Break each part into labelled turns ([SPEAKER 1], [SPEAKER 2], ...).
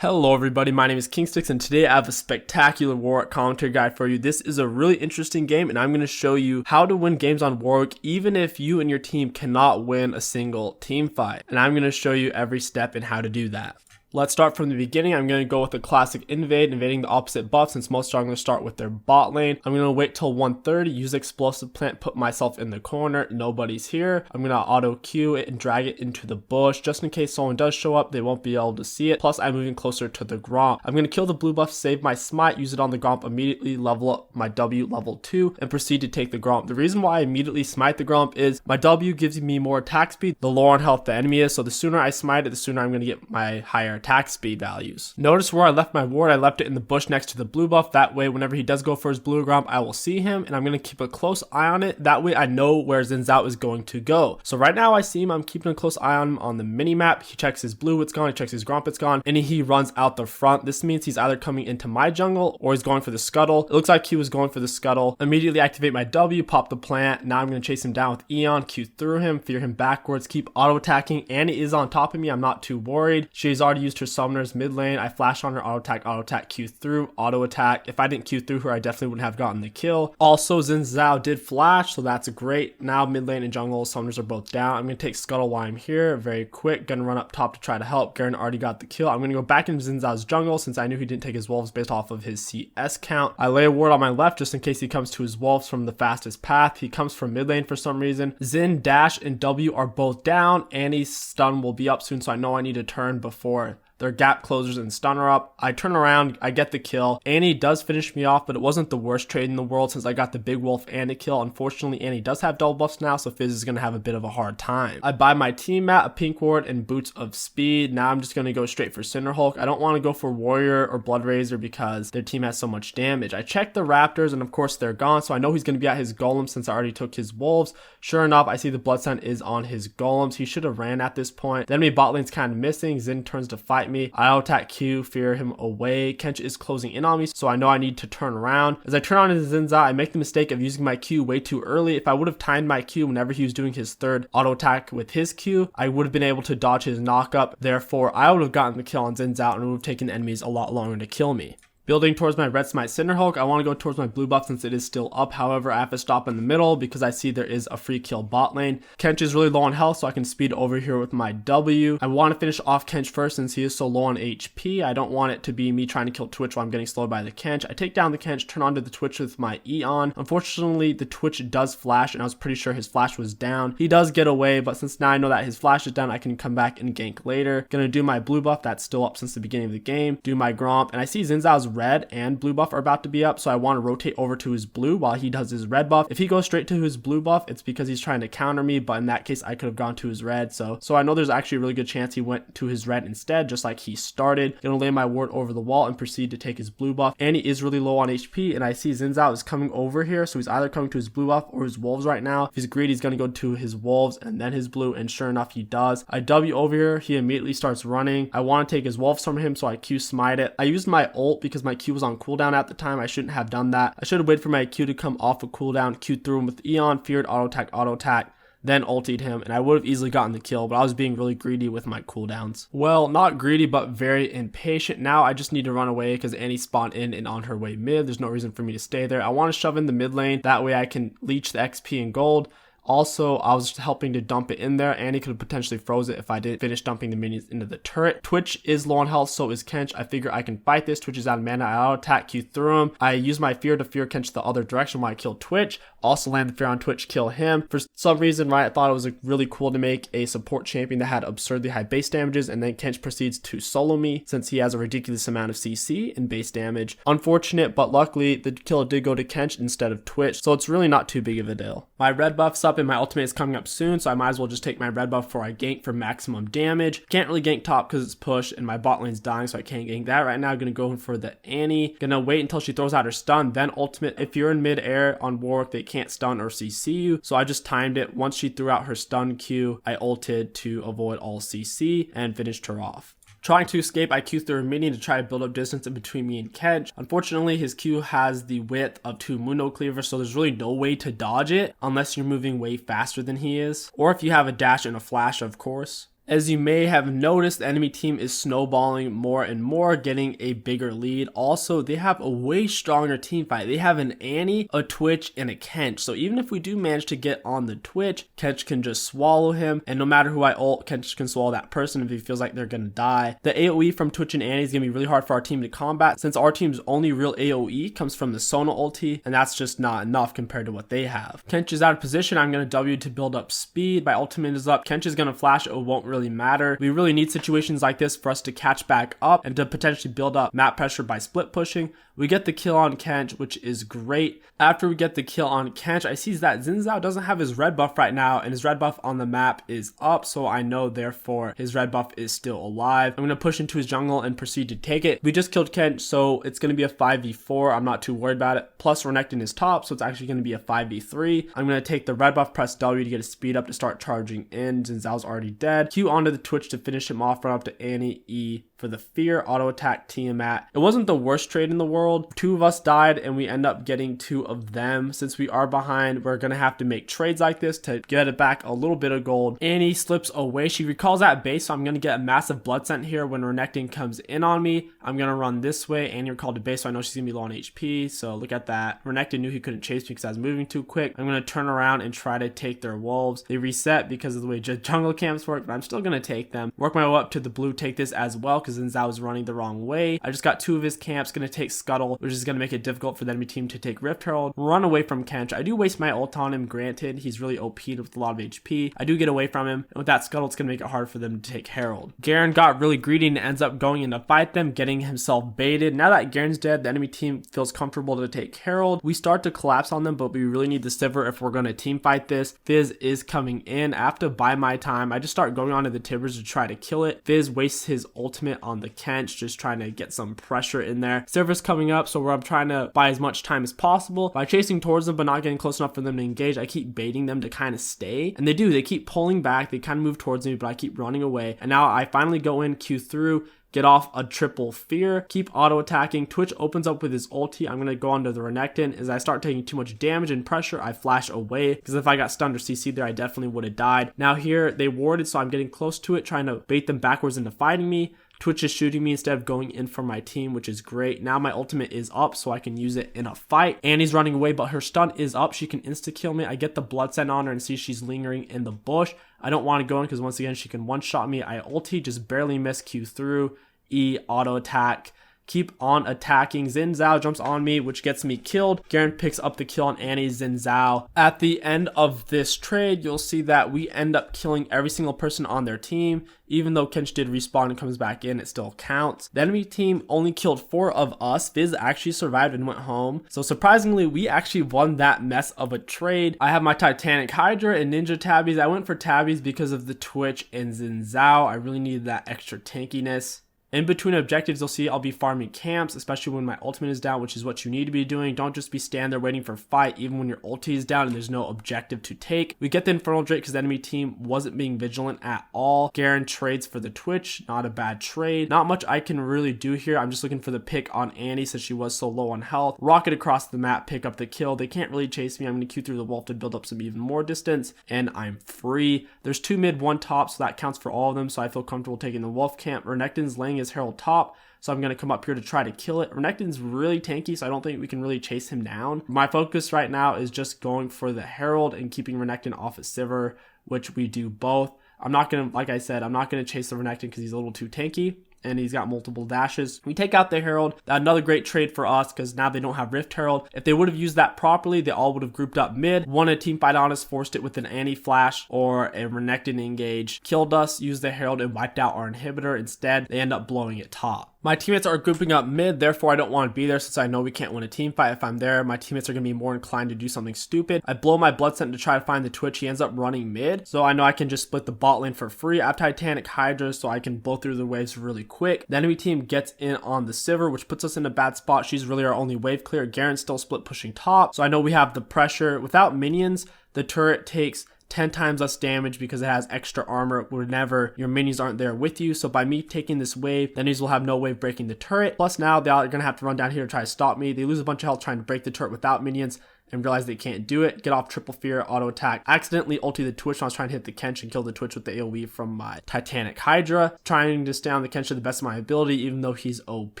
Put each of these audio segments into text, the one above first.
[SPEAKER 1] Hello everybody, my name is KingStix and today I have a spectacular Warwick commentary guide for you. This is a really interesting game and I'm going to show you how to win games on Warwick even if you and your team cannot win a single team fight. And I'm going to show you every step in how to do that. Let's start from the beginning. I'm going to go with the classic invading the opposite buff since most are going to start with their bot lane. I'm going to wait till 130, use explosive plant, put myself in the corner, nobody's here. I'm going to auto Q it and drag it into the bush just in case someone does show up, they won't be able to see it. Plus I'm moving closer to the Gromp. I'm going to kill the blue buff, save my smite, use it on the Gromp immediately, level up my W level 2 and proceed to take the Gromp. The reason why I immediately smite the Gromp is my W gives me more attack speed the lower on health the enemy is, so the sooner I smite it, the sooner I'm going to get my higher attack speed values. Notice where I left my ward, I left it in the bush next to the blue buff. That way whenever he does go for his blue Gromp, I will see him and I'm going to keep a close eye on it. That way I know where Xin Zhao is going to go. So right now I see him, I'm keeping a close eye on him on the mini map. He checks his blue, it's gone, he checks his Gromp, it's gone, and he runs out the front. This means he's either coming into my jungle or he's going for the scuttle. It looks like he was going for the scuttle. Immediately activate my W, pop the plant. Now I'm going to chase him down with Eon, Q through him, fear him backwards, keep auto attacking. Annie is on top of me, I'm not too worried. She's already used her summoners mid lane. I flash on her, auto attack, Q through, auto attack. If I didn't Q through her, I definitely wouldn't have gotten the kill. Also, Xin Zhao did flash, so that's great. Now mid lane and jungle, summoners are both down. I'm going to take scuttle while I'm here, very quick. Gonna run up top to try to help. Garen already got the kill. I'm going to go back into Xin Zhao's jungle since I knew he didn't take his wolves based off of his CS count. I lay a ward on my left just in case he comes to his wolves from the fastest path. He comes from mid lane for some reason. Xin, Dash, and W are both down. Annie's stun will be up soon, so I know I need to turn before their gap closers and stunner up. I turn around, I get the kill. Annie does finish me off, but it wasn't the worst trade in the world since I got the big wolf and a kill. Unfortunately, Annie does have double buffs now, so Fizz is going to have a bit of a hard time. I buy my team mat, a pink ward, and boots of speed. Now I'm just going to go straight for Cinderhulk. I don't want to go for Warrior or Blood Razor because their team has so much damage. I check the Raptors, and of course they're gone, so I know he's going to be at his Golem since I already took his wolves. Sure enough, I see the Blood Sign is on his Golems. He should have ran at this point. The enemy bot lane's kind of missing. Xin turns to fight me. I attack Q, fear him away. Kench is closing in on me, so I know I need to turn around. As I turn on his Xin Zhao, I make the mistake of using my Q way too early. If I would have timed my Q whenever he was doing his third auto attack with his Q, I would have been able to dodge his knockup. Therefore, I would have gotten the kill on Xin Zhao and it would have taken enemies a lot longer to kill me. Building towards my red smite Cinderhulk, I want to go towards my blue buff since it is still up. However, I have to stop in the middle because I see there is a free kill bot lane. Kench is really low on health, so I can speed over here with my W. I want to finish off Kench first since he is so low on HP. I don't want it to be me trying to kill Twitch while I'm getting slowed by the Kench. I take down the Kench, turn onto the Twitch with my Eon. Unfortunately, the Twitch does flash, and I was pretty sure his flash was down. He does get away, but since now I know that his flash is down, I can come back and gank later. Gonna do my blue buff, that's still up since the beginning of the game. Do my Gromp, and I see Xin Zhao's red and blue buff are about to be up, so I want to rotate over to his blue while he does his red buff. If he goes straight to his blue buff, it's because he's trying to counter me, but in that case I could have gone to his red, so I know there's actually a really good chance he went to his red instead, just like he started. Gonna lay my ward over the wall and proceed to take his blue buff. And he is really low on HP, and I see Xin Zhao is coming over here, so he's either coming to his blue buff or his wolves right now. If he's greedy, he's gonna go to his wolves and then his blue, and sure enough he does. I W over here, he immediately starts running. I want to take his wolves from him, so I Q smite it. I used my ult because my Q was on cooldown at the time. I shouldn't have done that. I should have waited for my Q to come off of cooldown, Q through him with Eon, feared auto attack, then ultied him, and I would have easily gotten the kill, but I was being really greedy with my cooldowns. Well, not greedy, but very impatient. Now I just need to run away because Annie spawned in and on her way mid. There's no reason for me to stay there. I want to shove in the mid lane. That way I can leech the XP and gold. Also, I was helping to dump it in there. Annie could have potentially froze it if I didn't finish dumping the minions into the turret. Twitch is low on health, so is Kench. I figure I can fight this. Twitch is out of mana. I auto attack Q through him. I use my fear to fear Kench the other direction while I kill Twitch. Also land the fear on Twitch, kill him. For some reason, right, I thought it was really cool to make a support champion that had absurdly high base damages, and then Kench proceeds to solo me since he has a ridiculous amount of CC and base damage. Unfortunate, but luckily the kill did go to Kench instead of Twitch, so it's really not too big of a deal. My red buff's up and my ultimate is coming up soon, so I might as well just take my red buff before I gank for maximum damage. Can't really gank top because it's push and my bot lane's dying, so I can't gank that right now. Gonna go in for the Annie. Gonna wait until she throws out her stun, then ultimate. If you're in mid-air on Warwick, they can't stun or CC you, so I just timed it. Once she threw out her stun Q, I ulted to avoid all CC and finished her off. Trying to escape, I Q through a minion to try to build up distance in between me and Kench. Unfortunately, his Q has the width of 2 Mundo Cleavers, so there's really no way to dodge it unless you're moving way faster than he is. Or if you have a dash and a flash, of course. As you may have noticed, the enemy team is snowballing more and more, getting a bigger lead. Also, they have a way stronger team fight. They have an Annie, a Twitch, and a Kench. So even if we do manage to get on the Twitch, Kench can just swallow him. And no matter who I ult, Kench can swallow that person if he feels like they're going to die. The AoE from Twitch and Annie is going to be really hard for our team to combat, since our team's only real AoE comes from the Sona ulti, and that's just not enough compared to what they have. Kench is out of position. I'm going to W to build up speed. My ultimate is up. Kench is going to flash. It won't really matter. We really need situations like this for us to catch back up and to potentially build up map pressure by split pushing. We get the kill on Kench, which is great. After we get the kill on Kench, I see that Xin Zhao doesn't have his red buff right now, and his red buff on the map is up, so I know therefore his red buff is still alive. I'm going to push into his jungle and proceed to take it. We just killed Kench, so it's going to be a 5v4. I'm not too worried about it. Plus, Renekton is top, so it's actually going to be a 5v3. I'm going to take the red buff, press W to get a speed up to start charging in. Xin Zhao's already dead. Q onto the Twitch to finish him off, run up to Annie, E for the fear, auto attack Tiamat. It wasn't the worst trade in the world. 2 of us died and we end up getting 2 of them. Since we are behind, we're gonna have to make trades like this to get it back a little bit of gold. Annie slips away. She recalls that base, so I'm gonna get a massive blood scent here when Renekton comes in on me. I'm gonna run this way. Annie recalled to base, so I know she's gonna be low on HP, so look at that. Renekton knew he couldn't chase me because I was moving too quick. I'm gonna turn around and try to take their wolves. They reset because of the way jungle camps work, but I'm still gonna take them. Work my way up to the blue, take this as well, because Xin Zhao was running the wrong way. I just got 2 of his camps, gonna take Scuttle, which is gonna make it difficult for the enemy team to take Rift Herald. Run away from Kench. I do waste my ult on him, granted. He's really OP'd with a lot of HP. I do get away from him, and with that Scuttle, it's gonna make it hard for them to take Herald. Garen got really greedy and ends up going in to fight them, getting himself baited. Now that Garen's dead, the enemy team feels comfortable to take Herald. We start to collapse on them, but we really need the Sivir if we're gonna team fight this. Fizz is coming in. I have to buy my time. I just start going onto the Tibbers to try to kill it. Fizz wastes his ultimate on the Kench, just trying to get some pressure in there. Sivir's coming up, so I'm trying to buy as much time as possible by chasing towards them but not getting close enough for them to engage. I keep baiting them to kind of stay, and they do. They keep pulling back. They kind of move towards me, but I keep running away. And now I finally go in, Q through, get off a triple fear, keep auto attacking. Twitch opens up with his ulti. I'm going to go onto the Renekton. As I start taking too much damage and pressure, I flash away, because if I got stunned or CC'd there, I definitely would have died. Now here, they warded, so I'm getting close to it, trying to bait them backwards into fighting me. Twitch is shooting me instead of going in for my team, which is great. Now my ultimate is up, so I can use it in a fight. Annie's running away, but her stun is up. She can insta-kill me. I get the blood scent on her and see she's lingering in the bush. I don't want to go in because once again, she can one-shot me. I ulti, just barely miss, Q through, E, auto attack. Keep on attacking. Xin Zhao jumps on me, which gets me killed. Garen picks up the kill on Annie, Xin Zhao. At the end of this trade, you'll see that we end up killing every single person on their team. Even though Kench did respawn and comes back in, it still counts. The enemy team only killed 4 of us. Fizz actually survived and went home. So surprisingly, we actually won that mess of a trade. I have my Titanic Hydra and Ninja Tabbies. I went for Tabbies because of the Twitch and Xin Zhao. I really needed that extra tankiness. In between objectives, you'll see I'll be farming camps, especially when my ultimate is down, which is what you need to be doing. Don't just be standing there waiting for fight, even when your ulti is down and there's no objective to take. We get the Infernal Drake because the enemy team wasn't being vigilant at all. Garen trades for the Twitch, not a bad trade. Not much I can really do here. I'm just looking for the pick on Annie since she was so low on health. Rocket across the map, pick up the kill. They can't really chase me. I'm going to Q through the wolf to build up some even more distance, and I'm free. There's 2 mid, 1 top, so that counts for all of them, so I feel comfortable taking the wolf camp. Renekton's laying his Herald top, so I'm going to come up here to try to kill it. Renekton's really tanky, so I don't think we can really chase him down. My focus right now is just going for the Herald and keeping Renekton off of Sivir, which we do both. I'm not going to, like I said, I'm not going to chase the Renekton because he's a little too tanky, and he's got multiple dashes. We take out the Herald. Another great trade for us because now they don't have Rift Herald. If they would have used that properly, they all would have grouped up mid, won a team fight on us, forced it with an Annie flash or a Renekton engage, killed us, used the Herald, and wiped out our inhibitor. Instead, they end up blowing it top. My teammates are grouping up mid, therefore I don't want to be there since I know we can't win a team fight. If I'm there, my teammates are going to be more inclined to do something stupid. I blow my blood scent to try to find the Twitch. He ends up running mid, so I know I can just split the bot lane for free. I have Titanic Hydra, so I can blow through the waves really quick. The enemy team gets in on the Sivir, which puts us in a bad spot. She's really our only wave clear. Garen's still split pushing top, so I know we have the pressure. Without minions, the turret takes 10 times less damage because it has extra armor whenever your minions aren't there with you. So by me taking this wave, the enemies will have no wave breaking the turret. Plus now they are going to have to run down here to try to stop me. They lose a bunch of health trying to break the turret without minions. and realize they can't do it. Get off triple fear, auto attack. Accidentally ulti the Twitch when I was trying to hit the Kench and kill the Twitch with the AoE from my Titanic Hydra. Trying to stay on the Kench to the best of my ability, even though he's OP.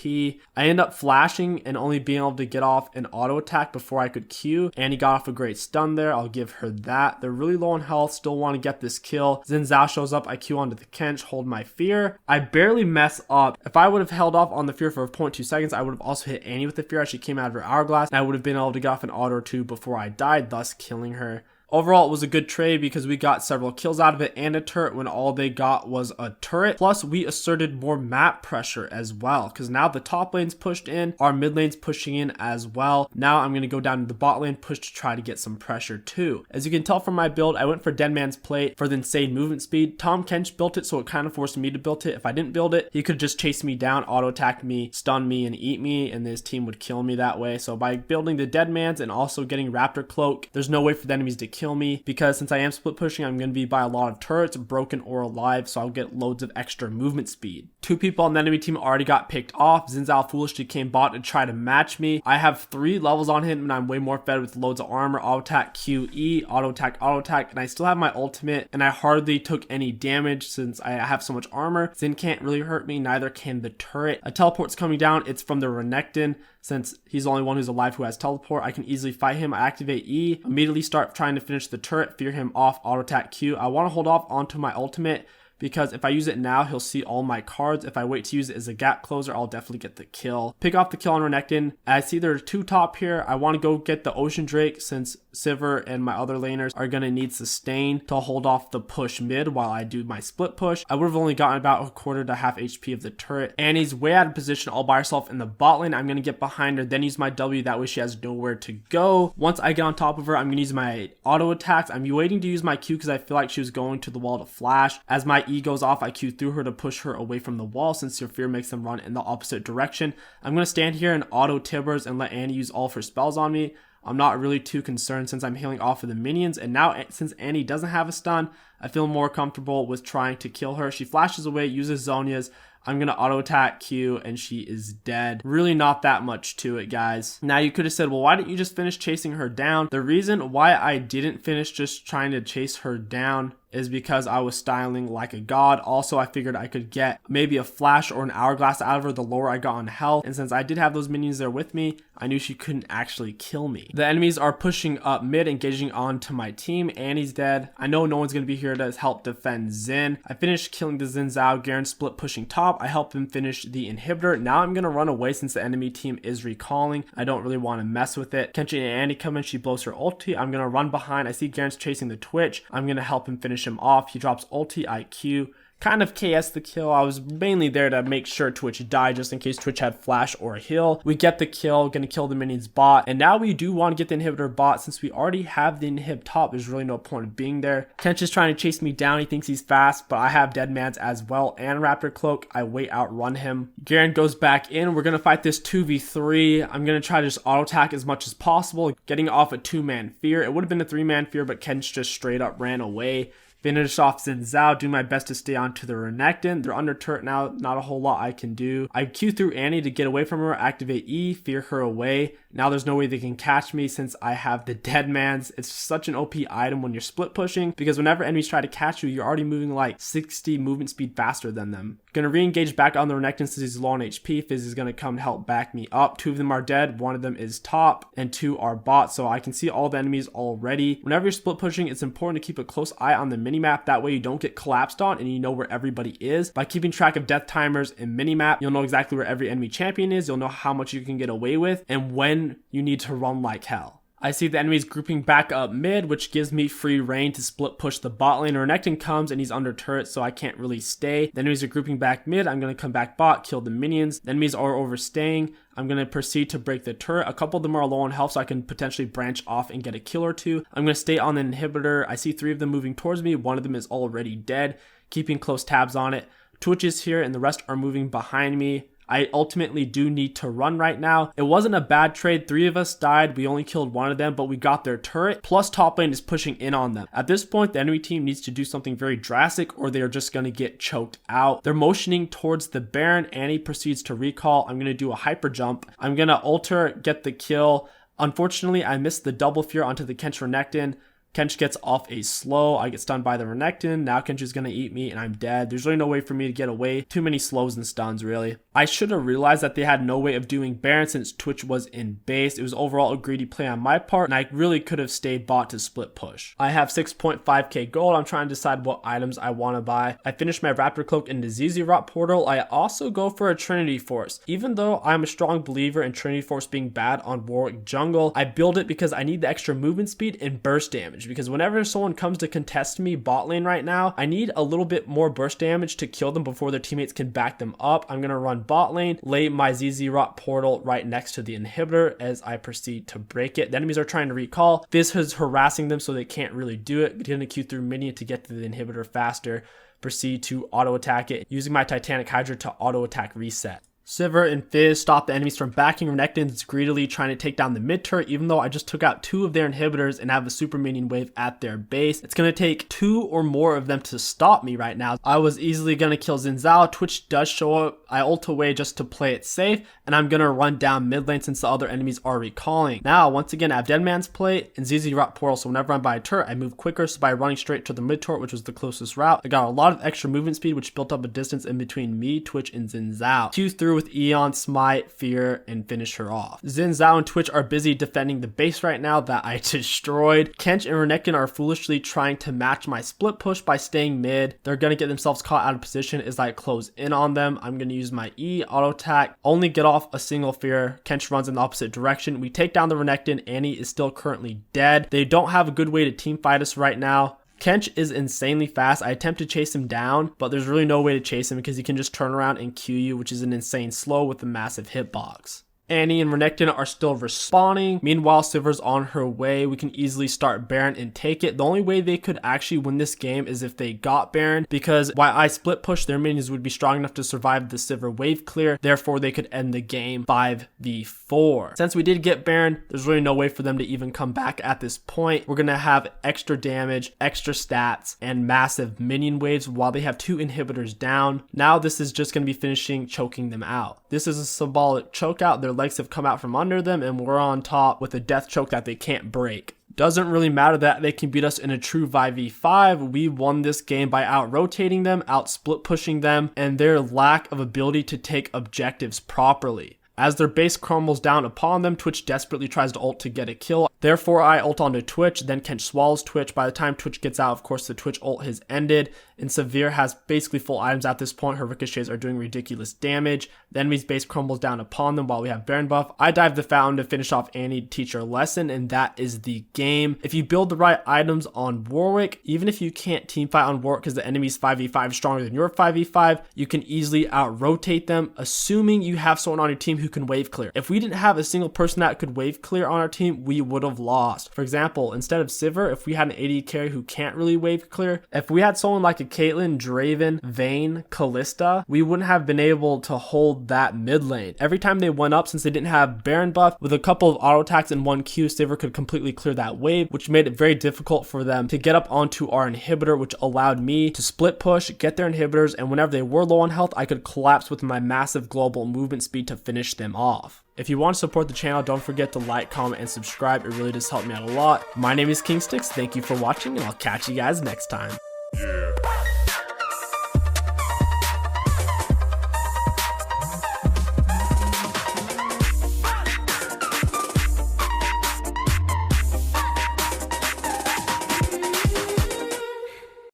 [SPEAKER 1] I end up flashing and only being able to get off an auto attack before I could Q. And he got off a great stun there. I'll give her that. They're really low on health. Still want to get this kill. Xin Zhao shows up. I Q onto the Kench. Hold my fear. I barely mess up. If I would have held off on the fear for 0.2 seconds, I would have also hit Annie with the fear as she came out of her hourglass. And I would have been able to get off an auto or two before I died, thus killing her. Overall, it was a good trade because we got several kills out of it and a turret when all they got was a turret. Plus, we asserted more map pressure as well because now the top lane's pushed in, our mid lane's pushing in as well. Now I'm going to go down to the bot lane, push to try to get some pressure too. As you can tell from my build, I went for Dead Man's Plate for the insane movement speed. Tom Kench built it, so it kind of forced me to build it. If I didn't build it, he could just chase me down, auto attack me, stun me, and eat me, and his team would kill me that way. So by building the Dead Man's and also getting Raptor Cloak, there's no way for the enemies to kill me because since I am split pushing, I'm going to be by a lot of turrets, broken or alive, so I'll get loads of extra movement speed. Two people on the enemy team already got picked off. Xin Zhao foolishly came bot to try to match me. I have 3 levels on him and I'm way more fed with loads of armor, auto attack, QE, auto attack, and I still have my ultimate and I hardly took any damage since I have so much armor. Xin can't really hurt me, neither can the turret. A teleport's coming down, it's from the Renekton. Since he's the only one who's alive who has teleport, I can easily fight him. I activate E, immediately start trying to finish the turret, fear him off, auto attack Q. I want to hold off onto my ultimate because if I use it now, he'll see all my cards. If I wait to use it as a gap closer, I'll definitely get the kill. Pick off the kill on Renekton. I see there's 2 top here. I want to go get the Ocean Drake since Sivir and my other laners are going to need sustain to hold off the push mid while I do my split push. I would have only gotten about a quarter to half HP of the turret. Annie's way out of position all by herself in the bot lane. I'm going to get behind her, then use my W. That way she has nowhere to go. Once I get on top of her, I'm going to use my auto attacks. I'm waiting to use my Q because I feel like she was going to the wall to flash. As my E goes off, I Q through her to push her away from the wall since your fear makes them run in the opposite direction. I'm going to stand here and auto Tibbers and let Annie use all of her spells on me. I'm not really too concerned since I'm healing off of the minions, and now since Annie doesn't have a stun, I feel more comfortable with trying to kill her. She flashes away, uses Zhonya's. I'm going to auto attack Q and she is dead. Really not that much to it, guys. Now you could have said, well, why didn't you just finish chasing her down? The reason why I didn't finish just trying to chase her down is because I was styling like a god. Also, I figured I could get maybe a flash or an hourglass out of her the lower I got on health. And since I did have those minions there with me, I knew she couldn't actually kill me. The enemies are pushing up mid, engaging onto my team. Annie's dead. I know no one's going to be here to help defend Xin. I finished killing the Xin Zhao. Garen split pushing top. I helped him finish the inhibitor. Now I'm going to run away since the enemy team is recalling. I don't really want to mess with it. Kenshi and Annie come in. She blows her ulti. I'm going to run behind. I see Garen's chasing the Twitch. I'm going to help him finish him off. He drops ulti, IQ. Kind of KS the kill. I was mainly there to make sure Twitch died just in case Twitch had flash or heal. We get the kill, gonna kill the minions bot. And now we do want to get the inhibitor bot since we already have the inhib top. There's really no point of being there. Kench is trying to chase me down. He thinks he's fast, but I have Dead Man's as well and Raptor Cloak. I wait outrun him. Garen goes back in. We're gonna fight this 2v3. I'm gonna try to just auto attack as much as possible, getting off a 2-man fear. It would have been a 3-man fear, but Kench just straight up ran away. Finish off Xin Zhao, do my best to stay on to the Renekton. They're under turret now, not a whole lot I can do. I Q through Annie to get away from her, activate E, fear her away. Now there's no way they can catch me since I have the Dead Man's. It's such an OP item when you're split pushing because whenever enemies try to catch you, you're already moving like 60 movement speed faster than them. Gonna re-engage back on the Renekton since he's low on HP. Fizz is gonna come help back me up. 2 of them are dead, 1 of them is top, and 2 are bots, so I can see all the enemies already. Whenever you're split pushing, it's important to keep a close eye on the minimap. That way you don't get collapsed on and you know where everybody is. By keeping track of death timers and minimap, you'll know exactly where every enemy champion is. You'll know how much you can get away with and when you need to run like hell. I see the enemies grouping back up mid, which gives me free reign to split push the bot lane. Renekton comes and he's under turret, so I can't really stay. The enemies are grouping back mid. I'm going to come back bot, kill the minions. The enemies are overstaying. I'm going to proceed to break the turret. A couple of them are low on health, so I can potentially branch off and get a kill or 2. I'm going to stay on the inhibitor. I see 3 of them moving towards me. 1 of them is already dead, keeping close tabs on it. Twitch is here and the rest are moving behind me. I ultimately do need to run right now. It wasn't a bad trade. 3 of us died. We only killed 1 of them, but we got their turret. Plus top lane is pushing in on them. At this point, the enemy team needs to do something very drastic or they are just going to get choked out. They're motioning towards the Baron. Annie proceeds to recall. I'm going to do a hyper jump. I'm going to ult her, get the kill. Unfortunately, I missed the double fear onto the Kench Renekton. Kench gets off a slow, I get stunned by the Renekton, now Kench is going to eat me and I'm dead. There's really no way for me to get away. Too many slows and stuns really. I should have realized that they had no way of doing Baron since Twitch was in base. It was overall a greedy play on my part and I really could have stayed bot to split push. I have 6.5k gold. I'm trying to decide what items I want to buy. I finished my Raptor Cloak in the ZZ Rot portal. I also go for a Trinity Force. Even though I'm a strong believer in Trinity Force being bad on Warwick Jungle, I build it because I need the extra movement speed and burst damage. Because whenever someone comes to contest me bot lane right now, I need a little bit more burst damage to kill them before their teammates can back them up. I'm going to run bot lane, lay my ZZ Rot portal right next to the inhibitor as I proceed to break it. The enemies are trying to recall. This is harassing them so they can't really do it. Getting a Q through minion to get to the inhibitor faster. Proceed to auto attack it using my Titanic Hydra to auto attack reset. Sivir and Fizz stop the enemies from backing Renektons greedily trying to take down the mid turret, even though I just took out 2 of their inhibitors and have a super minion wave at their base. It's going to take 2 or more of them to stop me right now. I was easily going to kill Xin Zhao. Twitch does show up. I ult away just to play it safe, and I'm going to run down mid lane since the other enemies are recalling. Now, once again, I have Dead Man's Plate and ZZ Rot portal, so whenever I'm by a turret, I move quicker, so by running straight to the mid turret, which was the closest route, I got a lot of extra movement speed, which built up a distance in between me, Twitch, and Xin Zhao. Q through with Eon, Smite, Fear, and finish her off. Xin Zhao and Twitch are busy defending the base right now that I destroyed. Kench and Renekton are foolishly trying to match my split push by staying mid. They're going to get themselves caught out of position as I close in on them. I'm going to use my E, auto attack, only get off a single fear. Kench runs in the opposite direction. We take down the Renekton. Annie is still currently dead. They don't have a good way to team fight us right now. Kench is insanely fast. I attempt to chase him down, but there's really no way to chase him because he can just turn around and Q you, which is an insane slow with a massive hitbox. Annie and Renekton are still respawning. Meanwhile, Sivir's on her way. We can easily start Baron and take it. The only way they could actually win this game is if they got Baron, because while I split push, their minions would be strong enough to survive the Sivir wave clear. Therefore, they could end the game 5v4. Since we did get Baron, there's really no way for them to even come back at this point. We're going to have extra damage, extra stats, and massive minion waves while they have 2 inhibitors down. Now this is just going to be finishing choking them out. This is a symbolic choke out. Their legs have come out from under them and we're on top with a death choke that they can't break. Doesn't really matter that they can beat us in a true 5v5. We won this game by out rotating them, out split pushing them, and their lack of ability to take objectives properly. As their base crumbles down upon them, Twitch desperately tries to ult to get a kill. Therefore, I ult onto Twitch, then Kench swallows Twitch. By the time Twitch gets out, of course, the Twitch ult has ended, and Severe has basically full items at this point. Her ricochets are doing ridiculous damage. The enemy's base crumbles down upon them while we have Baron buff. I dive the fountain to finish off Annie to teach her a lesson, and that is the game. If you build the right items on Warwick, even if you can't teamfight on Warwick because the enemy's 5v5 is stronger than your 5v5, you can easily out-rotate them, assuming you have someone on your team who can wave clear. If we didn't have a single person that could wave clear on our team, we would have lost. For example, instead of Sivir, if we had an AD carry who can't really wave clear, if we had someone like a Caitlyn, Draven, Vayne, Kalista, we wouldn't have been able to hold that mid lane. Every time they went up, since they didn't have Baron buff, with a couple of auto attacks and 1 Q, Sivir could completely clear that wave, which made it very difficult for them to get up onto our inhibitor, which allowed me to split push, get their inhibitors, and whenever they were low on health, I could collapse with my massive global movement speed to finish them off. If you want to support the channel, don't forget to like, comment, and subscribe. It really does help me out a lot. My name is KingStix. Thank you for watching, and I'll catch you guys next time.
[SPEAKER 2] Yeah.